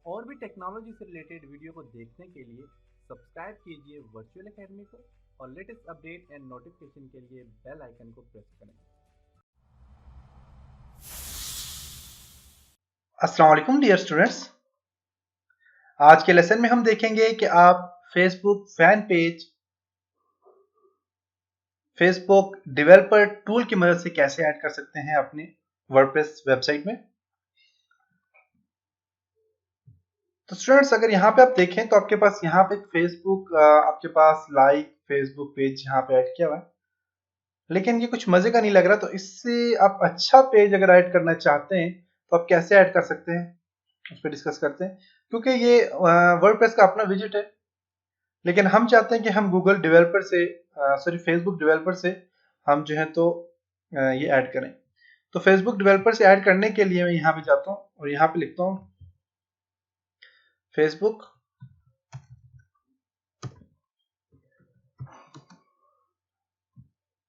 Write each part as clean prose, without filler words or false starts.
और भी टेक्नोलॉजी से रिलेटेड वीडियो को देखने के लिए सब्सक्राइब कीजिए वर्चुअल एकेडमी को और लेटेस्ट अपडेट एंड नोटिफिकेशन के लिए बेल आइकन को प्रेस करें। अस्सलाम वालेकुम डियर स्टूडेंट्स। आज के लेसन में हम देखेंगे कि आप Facebook fan page Facebook developer tool की मदद से कैसे ऐड कर सकते हैं अपने वर्डप्रेस वेबसाइट में। तो स्टूडेंट्स, अगर यहाँ पे आप देखें तो आपके पास यहाँ पे फेसबुक आपके पास लाइक फेसबुक पेज यहाँ पे ऐड किया हुआ है, लेकिन ये कुछ मजे का नहीं लग रहा। तो इससे आप अच्छा पेज अगर ऐड करना चाहते हैं तो आप कैसे ऐड कर सकते हैं उस पर डिस्कस करते हैं, क्योंकि ये वर्डप्रेस का अपना विजिट है। लेकिन हम चाहते हैं कि हम गूगल डेवलपर से फेसबुक डेवलपर से हम जो है तो ये ऐड करें। तो फेसबुक डेवलपर से ऐड करने के लिए मैं यहाँ पे जाता हूँ और यहाँ पे लिखता हूँ Facebook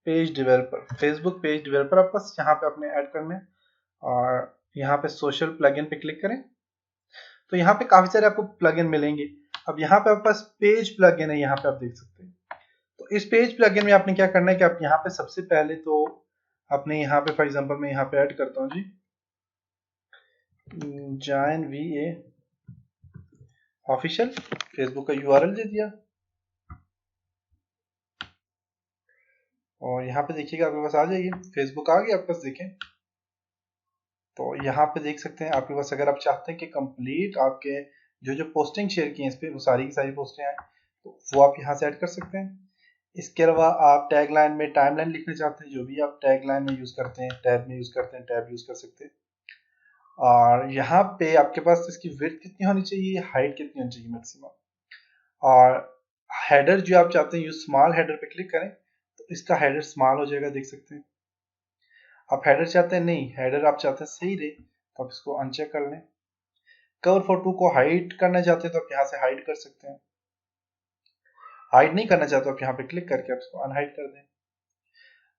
page developer. Facebook page developer आपको यहाँ पे अपने ऐड करने हैं और यहाँ पे सोशल प्लगइन पे क्लिक करें। तो यहाँ पे काफी सारे आपको प्लगइन मिलेंगे। अब यहाँ पे आपके पास पेज प्लगइन है, यहाँ पे आप देख सकते हैं। तो इस पेज प्लगइन में आपने क्या करना है कि आप यहाँ पे सबसे पहले तो अपने यहाँ पे फॉर एग्जांपल मैं यहाँ पे ऐड करता हूँ जी जॉइन वी ऑफिशियल, फेसबुक का यूआरएल दे दिया और यहाँ पे देखिएगा आपके पास आ जाएगी, फेसबुक आ गया आपके पास। देखें तो यहाँ पे देख सकते हैं आपके पास, अगर आप चाहते हैं कि कंप्लीट आपके जो जो पोस्टिंग शेयर की हैं इस पे वो सारी की सारी पोस्टें आए तो वो आप यहाँ से ऐड कर सकते हैं। इसके अलावा आप टैग लाइन में टाइमलाइन लिखना चाहते हैं, जो भी आप टैग लाइन में यूज करते हैं, टैब में यूज करते हैं, टैब यूज कर सकते हैं। और यहाँ पे आपके पास इसकी विड्थ कितनी होनी चाहिए, हाइट कितनी होनी चाहिए मैक्सिमम। और हेडर जो आप चाहते हैं यूज स्मॉल हेडर पे क्लिक करें तो इसका हेडर स्मॉल हो जाएगा, देख सकते हैं। आप हेडर चाहते हैं, नहीं हेडर आप चाहते हैं सही रहे तो आप इसको अनचेक कर लें। कवर फोटो को हाइड करना चाहते हैं तो आप यहाँ से हाइड कर सकते हैं। हाइड नहीं करना चाहते तो आप यहाँ पे क्लिक करके आप इसको अनहाइड कर दें।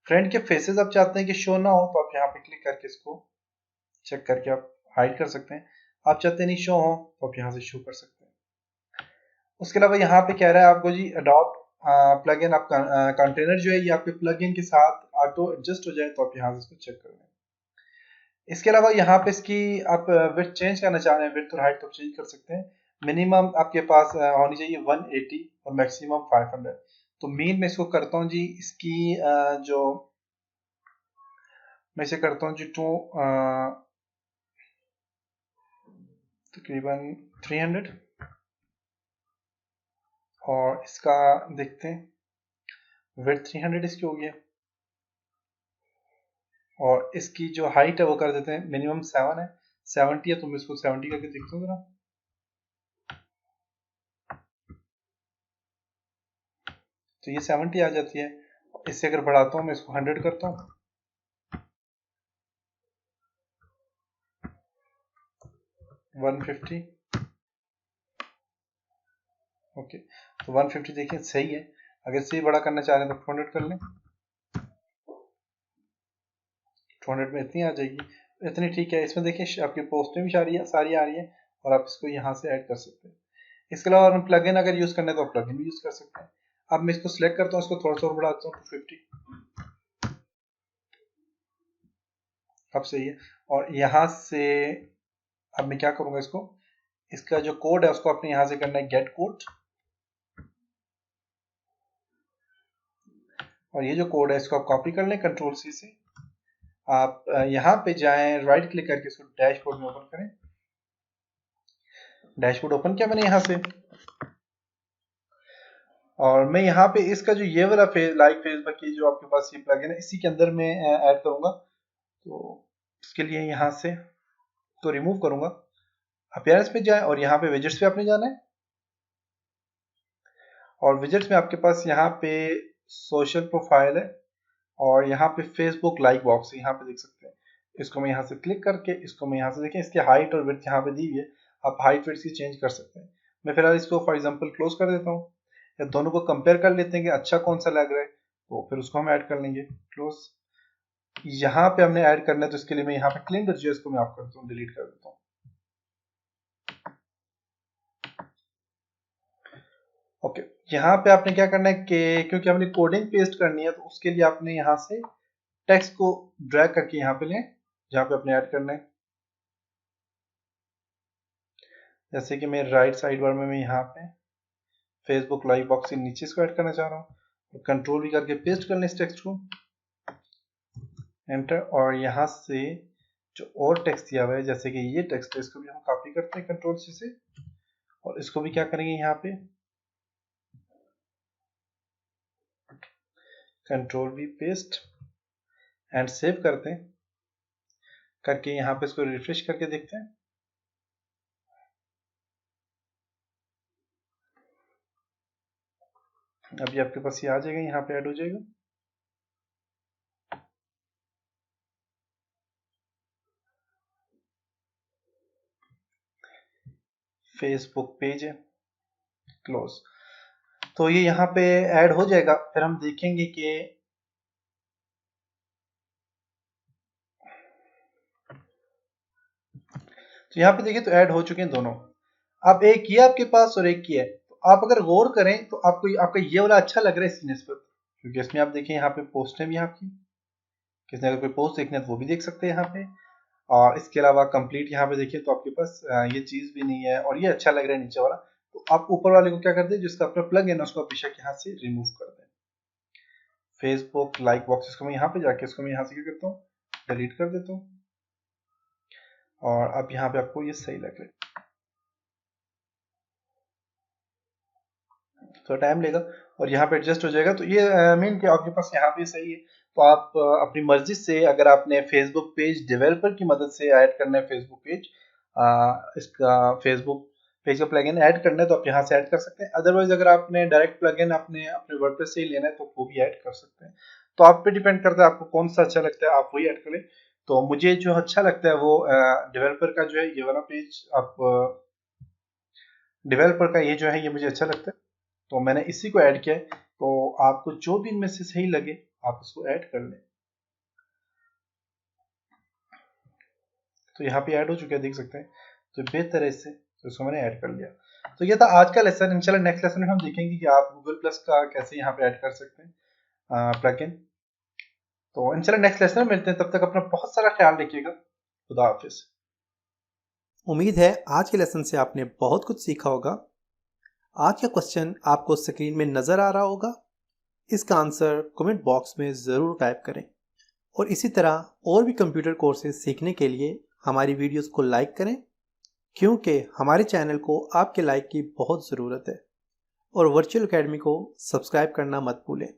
फ्रेंड के फेसेस आप चाहते हैं कि शो ना हो तो आप यहाँ पे क्लिक करके इसको चेक करके आप हाइड कर सकते हैं। आप चाहते हैं नहीं शो हो तो आप यहाँ से शो कर सकते हैं। उसके अलावा यहाँ पे कह रहा है आपको जी अडॉप्ट प्लगइन, आप कंटेनर जो है ये आपके प्लगइन के साथ ऑटो एडजस्ट हो जाए तो आप यहाँ से इसको चेक कर लें। इसके अलावा यहाँ पे इसकी आप विड्थ चेंज करना चाह रहे हैं, विड्थ और हाइट तो चेंज कर सकते हैं। मिनिमम आपके पास होनी चाहिए 180 और मैक्सिमम 500। तो मीन मैं इसको करता हूँ जी, इसकी जो मैं इसे करता हूँ जी तकरीबन 300 और इसका देखते हैं विड्थ 300 इसकी हो गया और इसकी जो हाइट है वो कर देते हैं मिनिमम 7 है, 70 है तो मैं इसको 70 करके देखता हूँ जरा। तो ये 70 आ जाती है। इससे अगर बढ़ाता हूँ मैं इसको 100 करता हूँ, 150। ओके, तो 150 देखिए सही है। अगर से बड़ा करना चाह रहे हैं तो 200 कर लें, 200 में इतनी आ जाएगी, इतनी ठीक है। इसमें देखिए आपकी पोस्टें भी सारी आ रही है और आप इसको यहाँ से ऐड कर सकते हैं। इसके अलावा हम प्लगइन अगर यूज करना है तो आप प्लगइन भी यूज कर सकते हैं। अब मैं इसको सिलेक्ट करता हूँ, इसको थोड़ा सा और बढ़ाता हूँ 250, अब सही है। और यहाँ से अब मैं क्या करूँगा, इसका जो कोड है उसको अपने यहाँ से करना है गेट कोड, और ये जो कोड है इसको आप कॉपी कर लें कंट्रोल सी से। आप यहाँ पे जाएं, राइट क्लिक करके इसको डैशबोर्ड में ओपन करें। डैशबोर्ड ओपन किया मैंने यहाँ से और मैं यहाँ पे इसका जो ये वाला लाइक फेसबुक की जो आपके पास ये प्लगइन है इसी के अंदर मैं ऐड करूंगा। तो इसके लिए यहाँ से तो रिमूव करूंगा, अपीयरेंस पे जाएं और यहाँ पे विजेट्स पे आपने जाना है और विजेट्स में आपके पास यहाँ पे सोशल प्रोफाइल है और यहाँ पे फेसबुक लाइक बॉक्स यहाँ पे देख सकते हैं। इसको मैं यहाँ से क्लिक करके इसको मैं यहाँ से देखें, इसकी हाइट और विड्थ यहाँ पे दी हुई है, आप हाइट विड्थ की चेंज कर सकते हैं। मैं फिलहाल इसको फॉर एग्जांपल क्लोज कर देता हूँ, या दोनों को कंपेयर कर लेते हैं कि अच्छा कौन सा लग रहा है तो फिर उसको हम ऐड कर लेंगे। क्लोज, यहाँ पे हमने ऐड करना है तो इसके लिए मैं यहाँ पे क्लीन जो है इसको मैं ऑफ करता हूँ, डिलीट कर देता हूँ। ओके, यहाँ पे आपने क्या करना है कि क्योंकि हमने कोडिंग पेस्ट करनी है तो उसके लिए आपने यहाँ से टेक्स्ट को ड्रैग करके यहाँ पे लें जहाँ पे आपने ऐड करना है। जैसे कि मैं राइट साइड बार में मैं यहाँ पे फेसबुक लाइव बॉक्स के नीचे इसको ऐड करना चाह रहा हूँ, कंट्रोल भी करके पेस्ट कर लें इस टेक्स्ट को, एंटर। और यहाँ से जो और टेक्स्ट दिया हुआ है जैसे कि ये टेक्स्ट है इसको भी हम कॉपी करते हैं कंट्रोल सी से, और इसको भी क्या करेंगे यहाँ पे कंट्रोल भी पेस्ट एंड सेव करते हैं करके यहाँ पे इसको रिफ्रेश करके देखते हैं। अभी आपके पास ये आ जाएगा, यहाँ पे ऐड हो जाएगा। फेसबुक पेज है, क्लोज। तो ये यहाँ पे ऐड हो जाएगा। फिर हम देखेंगे कि तो यहाँ पे देखिए तो ऐड हो चुके हैं दोनों। अब एक ये आपके पास और एक ये है, तो आप अगर गौर करें तो आपको आपका ये वाला अच्छा लग रहा है इसकी निस्बत, क्योंकि इसमें आप देखें यहाँ पे पोस्टें भी आपकी, किसी ने अगर कोई पोस्ट देखना है तो वो भी देख सकते हैं यहाँ पे। और इसके अलावा कंप्लीट यहाँ पे देखिए तो आपके पास ये चीज भी नहीं है, और ये अच्छा लग रहा है नीचे वाला। तो आप ऊपर वाले को क्या कर दें, जिसका अपना प्लग है ना उसको बेशक यहाँ से रिमूव कर दें। फेसबुक लाइक बॉक्स इसको मैं यहाँ पे जाके इसको मैं यहाँ से क्या करता हूँ डिलीट कर देता हूँ, और अब यहाँ पे आपको ये सही लग रहा है। तो टाइम लेगा और यहाँ पे एडजस्ट हो जाएगा। तो ये मीन कि आपके पास यहाँ पे सही है। तो आप अपनी मर्जी से अगर आपने फेसबुक पेज डेवलपर की मदद से ऐड करना है फेसबुक पेज, इसका फेसबुक पेज का प्लगइन ऐड करना है तो आप यहाँ से ऐड कर सकते हैं। अदरवाइज अगर आपने डायरेक्ट प्लगइन अपने वर्डप्रेस से ही लेना है तो वो भी ऐड कर सकते हैं। तो आप पे डिपेंड करता है आपको कौन सा अच्छा लगता है, आप वही ऐड करें। तो मुझे जो अच्छा लगता है वो डेवलपर का जो है ये वाला पेज, आप डेवलपर का ये जो है ये मुझे अच्छा लगता है, तो मैंने इसी को ऐड किया है। तो आपको जो भी इनमें से सही लगे आप इसको ऐड कर लें। तो यहाँ पे ऐड हो चुका है, देख सकते हैं। तो बेहतर है इससे, तो इसको मैंने ऐड कर लिया। तो ये था आज का लेसन। इंशाल्लाह नेक्स्ट लेसन में हम देखेंगे कि आप गूगल प्लस का कैसे यहाँ पे ऐड कर सकते हैं प्लगइन। तो इंशाल्लाह नेक्स्ट लेसन में मिलते हैं, तब तक अपना बहुत सारा ख्याल रखिएगा। खुदा हाफिज। उम्मीद है आज के लेसन से आपने बहुत कुछ सीखा होगा। आज का क्वेश्चन आपको स्क्रीन में नज़र आ रहा होगा, इसका आंसर कमेंट बॉक्स में ज़रूर टाइप करें। और इसी तरह और भी कंप्यूटर कोर्सेज सीखने के लिए हमारी वीडियोस को लाइक करें, क्योंकि हमारे चैनल को आपके लाइक की बहुत ज़रूरत है। और वर्चुअल एकेडमी को सब्सक्राइब करना मत भूलें।